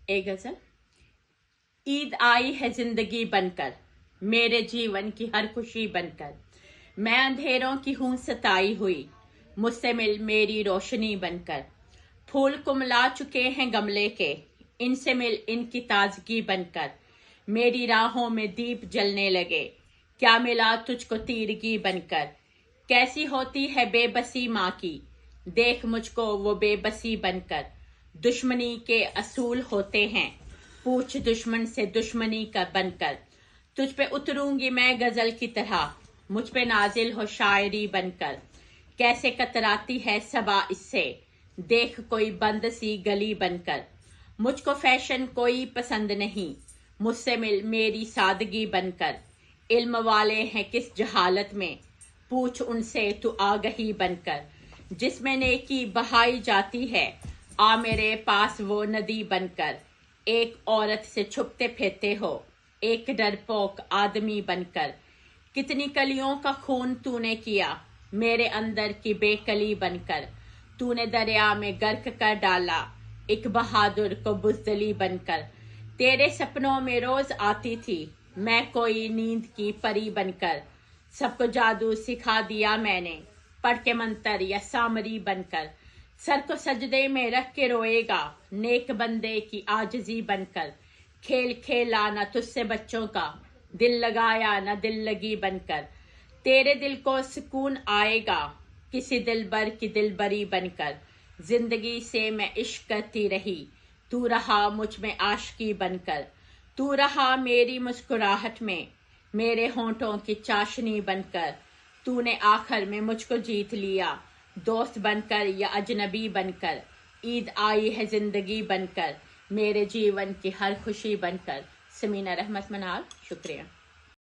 एक गजल। ईद आई है जिंदगी बनकर, मेरे जीवन की हर खुशी बनकर। मैं अंधेरों की हूँ सताई हुई, मुझसे मिल मेरी रोशनी बनकर। फूल कुमला चुके हैं गमले के, इनसे मिल इनकी ताजगी बनकर। मेरी राहों में दीप जलने लगे, क्या मिला तुझको तीरगी बनकर। कैसी होती है बेबसी माँ की, देख मुझको वो बेबसी बनकर। दुश्मनी के असूल होते हैं, पूछ दुश्मन से दुश्मनी का बनकर। तुझ पे उतरूंगी मैं गजल की तरह, मुझ पे नाजिल हो शायरी बनकर। कैसे कतराती है सबा इससे, देख कोई बंद सी गली बनकर। मुझको फैशन कोई पसंद नहीं, मुझसे मिल मेरी सादगी बनकर। इल्म वाले हैं किस जहालत में, पूछ उनसे तू आगही बनकर। जिसमें नेकी बहाई जाती है, आ मेरे पास वो नदी बनकर। एक औरत से छुपते फिरते हो, एक डरपोक आदमी बनकर। कितनी कलियों का खून तूने किया, मेरे अंदर की बेकली बनकर। तूने दरिया में गर्क कर डाला, एक बहादुर को बुज़दली बनकर। तेरे सपनों में रोज आती थी, मैं कोई नींद की परी बनकर। सबको जादू सिखा दिया मैंने, पढ़ के मंतर या सामरी बनकर। सर को सजदे में रख के रोएगा, नेक बंदे की आजिज़ी बनकर। खेल खेला न तुझसे बच्चों का, दिल लगाया न दिल लगी बनकर। तेरे दिल को सुकून आएगा, किसी दिलबर की दिलबरी बनकर। जिंदगी से मैं इश्क करती रही, तू रहा मुझ में आशिकी बनकर। तू रहा मेरी मुस्कुराहट में, मेरे होंठों की चाशनी बनकर। तूने आखिर में मुझको जीत लिया, दोस्त बनकर या अजनबी बनकर। ईद आई है जिंदगी बनकर, मेरे जीवन की हर खुशी बनकर। समीना रहमत मनाल, शुक्रिया।